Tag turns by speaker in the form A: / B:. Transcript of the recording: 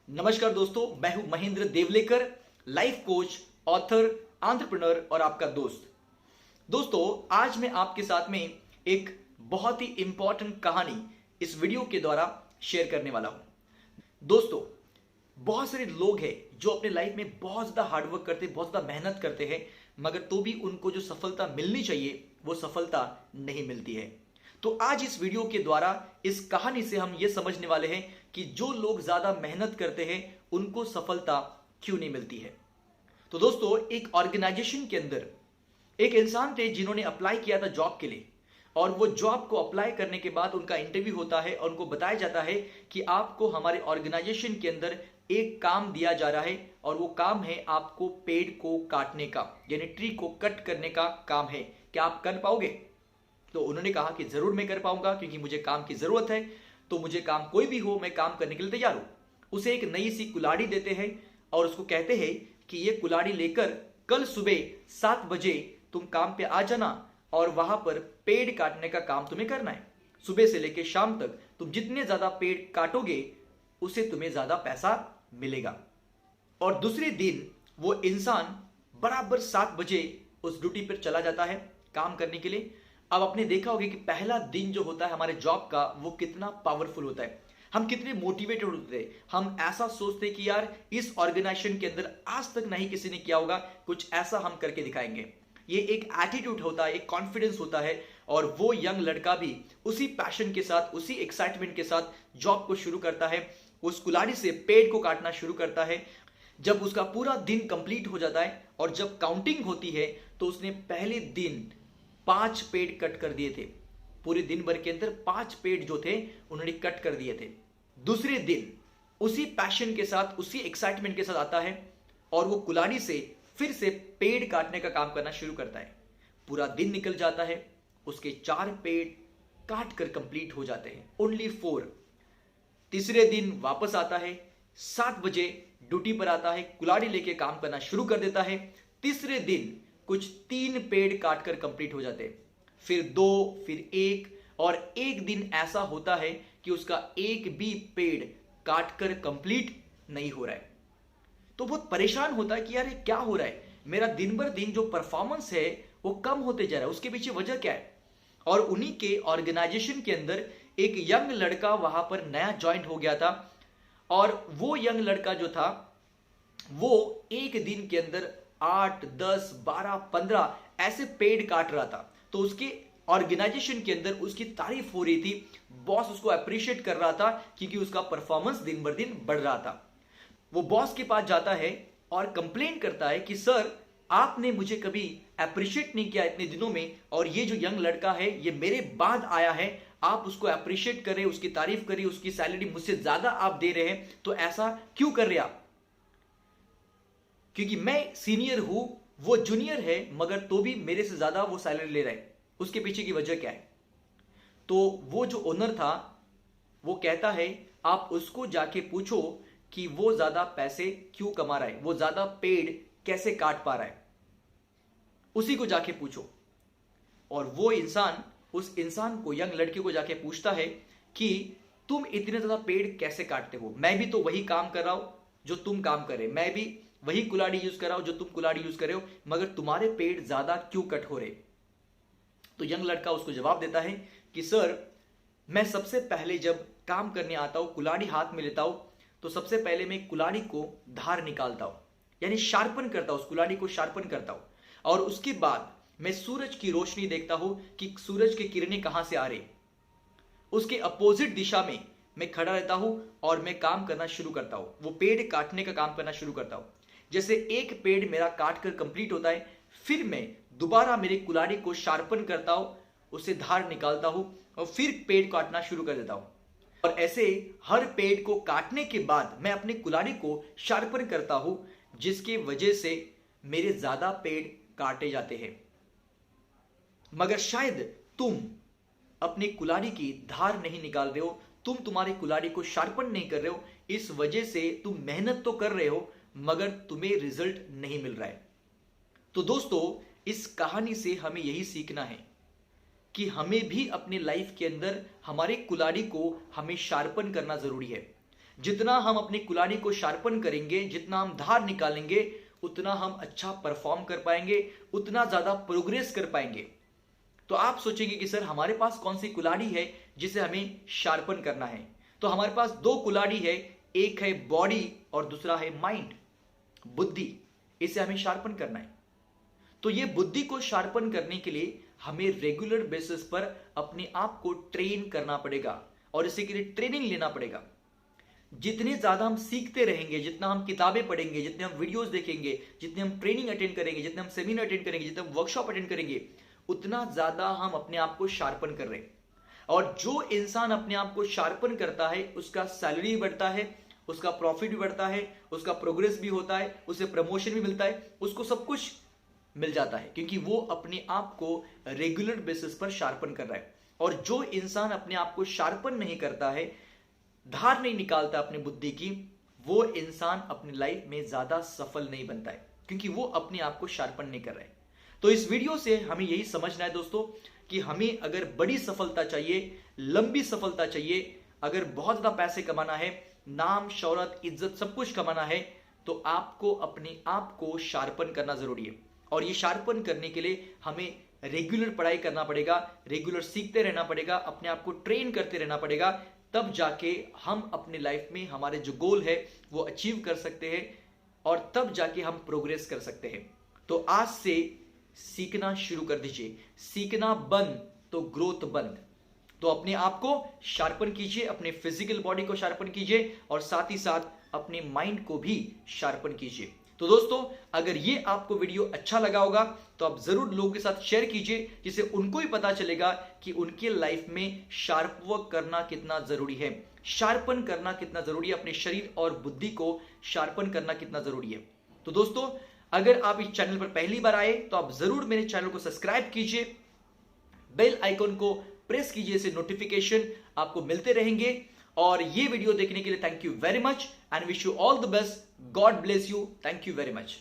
A: नमस्कार दोस्तों, मैं हूं Mahendra Devlekar, life coach, author, entrepreneur और आपका दोस्त। दोस्तों, आज मैं आपके साथ में एक बहुत ही इंपॉर्टेंट कहानी इस वीडियो के द्वारा शेयर करने वाला हूं। दोस्तों, बहुत सारे लोग हैं जो अपने लाइफ में बहुत ज्यादा हार्डवर्क करते हैं, बहुत ज्यादा मेहनत करते हैं, मगर तो भी उनको जो सफलता मिलनी चाहिए वो सफलता नहीं मिलती है। तो आज इस वीडियो के द्वारा इस कहानी से हम ये समझने वाले हैं कि जो लोग ज्यादा मेहनत करते हैं उनको सफलता क्यों नहीं मिलती है। तो दोस्तों, एक ऑर्गेनाइजेशन के अंदर एक इंसान थे जिन्होंने अप्लाई किया था जॉब के लिए, और वो जॉब को अप्लाई करने के बाद उनका इंटरव्यू होता है और उनको बताया जाता है कि आपको हमारे ऑर्गेनाइजेशन के अंदर एक काम दिया जा रहा है और वो काम है आपको पेड़ को काटने का, यानी ट्री को कट करने का काम है। क्या आप कर पाओगे? तो उन्होंने कहा कि जरूर मैं कर पाऊंगा, क्योंकि मुझे काम की जरूरत है, तो मुझे काम कोई भी हो मैं काम करने के लिए तैयार हूं। उसे एक नई सी कुल्हाड़ी देते हैं और उसको कहते हैं कि ये कुल्हाड़ी लेकर कल सुबह 7 बजे तुम काम पे आ जाना और वहां पर पेड़ काटने का काम तुम्हें करना है। सुबह से लेकर शाम तक तुम जितने ज्यादा पेड़ काटोगे उसे तुम्हें ज्यादा पैसा मिलेगा। और दूसरे दिन वो इंसान बराबर 7 बजे उस ड्यूटी पर चला जाता है काम करने के लिए। अब आपने देखा होगा कि पहला दिन जो होता है हमारे जॉब का, वो कितना पावरफुल होता है। हम कितने मोटिवेटेड होते हैं, हम ऐसा सोचते हैं कि यार इस ऑर्गेनाइजेशन के अंदर आज तक नहीं किसी ने किया होगा, कुछ ऐसा हम करके दिखाएंगे। ये एक एटीट्यूड होता है, एक कॉन्फिडेंस होता है। और वो यंग लड़का भी उसी पैशन के साथ, उसी एक्साइटमेंट के साथ जॉब को शुरू करता है। उस कुल्हाड़ी से पेड़ को काटना शुरू करता है। जब उसका पूरा दिन कंप्लीट हो जाता है और जब काउंटिंग होती है तो उसने पहले दिन 5 पेड़ कट कर दिए थे। पूरे दिन भर के अंदर 5 पेड़ जो थे उन्होंने कट कर दिए थे। दूसरे दिन उसी पैशन के साथ, उसी एक्साइटमेंट के साथ आता है और वो कुल्हाड़ी से फिर से पेड़ काटने का काम करना शुरू करता है। पूरा दिन निकल जाता है, उसके 4 पेड़ काट कर कंप्लीट हो जाते हैं, ओनली 4। तीसरे दिन वापस आता है, 7 बजे ड्यूटी पर आता है, कुल्हाड़ी लेके काम करना शुरू कर देता है। तीसरे दिन कुछ 3 पेड़ काटकर कंप्लीट हो जाते हैं, फिर 2, फिर 1, और एक दिन ऐसा होता है कि उसका एक भी पेड़ काटकर कंप्लीट नहीं हो रहा है। तो बहुत परेशान होता है कि यार ये क्या हो रहा है, मेरा दिन भर दिन जो परफॉर्मेंस है वो कम होते जा रहा है, उसके पीछे वजह क्या है। और उन्हीं के ऑर्गेनाइजेशन के अंदर एक यंग लड़का वहां पर नया ज्वाइन हो गया था, और वो यंग लड़का जो था वो एक दिन के अंदर 8, 10, 12, 15 ऐसे पेड़ काट रहा था। तो उसके ऑर्गेनाइजेशन के अंदर उसकी तारीफ हो रही थी, बॉस उसको अप्रिशिएट कर रहा था क्योंकि उसका परफॉर्मेंस दिन बर दिन बढ़ रहा था। वो बॉस के पास जाता है और कंप्लेन करता है कि सर, आपने मुझे कभी अप्रिशिएट नहीं किया इतने दिनों में, और ये जो यंग लड़का है ये मेरे बाद आया है, आप उसको अप्रिशिएट करें, उसकी तारीफ करिए, उसकी सैलरी मुझसे ज्यादा आप दे रहे हैं, तो ऐसा क्यों कर रहे आप? क्योंकि मैं सीनियर हूं, वो जूनियर है, मगर तो भी मेरे से ज्यादा वो सैलरी ले रहा है। उसके पीछे की वजह क्या है? तो वो जो ओनर था वो कहता है आप उसको जाके पूछो कि वो ज्यादा पैसे क्यों कमा रहा है, वो ज्यादा पेड़ कैसे काट पा रहा है, उसी को जाके पूछो। और वो इंसान उस इंसान को, यंग लड़के को जाके पूछता है कि तुम इतने ज्यादा पेड़ कैसे काटते हो? मैं भी तो वही काम कर रहा हूं जो तुम काम कर रहे, मैं भी वही कुल्हाड़ी यूज कर रहा हूं जो तुम कुल्हाड़ी यूज कर रहे हो, मगर तुम्हारे पेड़ ज्यादा क्यों कट हो रहे? तो यंग लड़का उसको जवाब देता है कि सर, मैं सबसे पहले जब काम करने आता हूं, कुल्हाड़ी हाथ में लेता हूं, तो सबसे पहले मैं कुल्हाड़ी को धार निकालता हूं, यानी शार्पन करता हूं, उस कुल्हाड़ी को शार्पन करता हूं। और उसके बाद मैं सूरज की रोशनी देखता हूं कि सूरज की किरणें कहां से आ रही। उसके अपोजिट दिशा में मैं खड़ा रहता हूं और मैं काम करना शुरू करता हूं, वो पेड़ काटने का काम करना शुरू करता हूं। जैसे एक पेड़ मेरा काट कर कंप्लीट होता है, फिर मैं दोबारा मेरी कुल्हाड़ी को शार्पन करता हूं, उसे धार निकालता हूं और फिर पेड़ काटना शुरू कर देता हूं। और ऐसे हर पेड़ को काटने के बाद मैं अपनी कुल्हाड़ी को शार्पन करता हूं, जिसकी वजह से मेरे ज्यादा पेड़ काटे जाते हैं। मगर शायद तुम अपनी कुल्हाड़ी की धार नहीं निकाल रहे हो, तुम तुम्हारी कुल्हाड़ी को शार्पन नहीं कर रहे हो, इस वजह से तुम मेहनत तो कर रहे हो मगर तुम्हें रिजल्ट नहीं मिल रहा है। तो दोस्तों, इस कहानी से हमें यही सीखना है कि हमें भी अपने लाइफ के अंदर हमारे कुल्हाड़ी को हमें शार्पन करना जरूरी है। जितना हम अपनी कुल्हाड़ी को शार्पन करेंगे, जितना हम धार निकालेंगे, उतना हम अच्छा परफॉर्म कर पाएंगे, उतना ज्यादा प्रोग्रेस कर पाएंगे। तो आप सोचेंगे कि सर हमारे पास कौन सी कुल्हाड़ी है जिसे हमें शार्पन करना है। तो हमारे पास दो कुल्हाड़ी है, एक है बॉडी और दूसरा है माइंड, बुद्धि। इसे हमें शार्पन करना है। तो ये बुद्धि को शार्पन करने के लिए हमें रेगुलर बेसिस पर अपने आप को ट्रेन करना पड़ेगा और इसी के लिए ट्रेनिंग लेना पड़ेगा। जितने ज्यादा हम सीखते रहेंगे, जितना हम किताबें पढ़ेंगे, जितने हम वीडियोस देखेंगे, जितने हम ट्रेनिंग अटेंड करेंगे, जितने हम सेमिनार अटेंड करेंगे, जितने हम वर्कशॉप अटेंड करेंगे, उतना ज्यादा हम अपने आप को शार्पन कर रहे हैं। और जो इंसान अपने आप को शार्पन करता है उसका सैलरी भी बढ़ता है, उसका प्रॉफिट भी बढ़ता है, उसका प्रोग्रेस भी होता है, उसे प्रमोशन भी मिलता है, उसको सब कुछ मिल जाता है, क्योंकि वो अपने आप को रेगुलर बेसिस पर शार्पन कर रहा है। और जो इंसान अपने आप को शार्पन नहीं करता है, धार नहीं निकालता अपनी बुद्धि की, वो इंसान अपनी लाइफ में ज्यादा सफल नहीं बनता है, क्योंकि वो अपने आप को शार्पन नहीं कर रहा है। तो इस वीडियो से हमें यही समझना है दोस्तों कि हमें अगर बड़ी सफलता चाहिए, लंबी सफलता चाहिए, अगर बहुत ज्यादा पैसे कमाना है, नाम शौहरत इज्जत सब कुछ कमाना है, तो आपको अपने आप को शार्पन करना जरूरी है। और ये शार्पन करने के लिए हमें रेगुलर पढ़ाई करना पड़ेगा, रेगुलर सीखते रहना पड़ेगा, अपने आप को ट्रेन करते रहना पड़ेगा। तब जाके हम अपनी लाइफ में हमारे जो गोल है वो अचीव कर सकते हैं और तब जाके हम प्रोग्रेस कर सकते हैं। तो आज से सीखना शुरू कर दीजिए। सीखना बंद तो ग्रोथ बंद। तो अपने आप को शार्पन कीजिए, अपने फिजिकल बॉडी को शार्पन कीजिए और साथ ही साथ अपने माइंड को भी शार्पन कीजिए। तो दोस्तों, अगर ये आपको वीडियो अच्छा लगा होगा तो आप जरूर लोगों के साथ शेयर कीजिए, जिससे उनको ही पता चलेगा कि उनके लाइफ में शार्प वर्क करना कितना जरूरी है, शार्पन करना कितना जरूरी है, अपने शरीर और बुद्धि को शार्पन करना कितना जरूरी है। तो दोस्तों, अगर आप इस चैनल पर पहली बार आए तो आप जरूर मेरे चैनल को सब्सक्राइब कीजिए, बेल आइकन को प्रेस कीजिए, इससे नोटिफिकेशन आपको मिलते रहेंगे। और ये वीडियो देखने के लिए thank you very much and wish you all the best. God bless you. Thank you very much.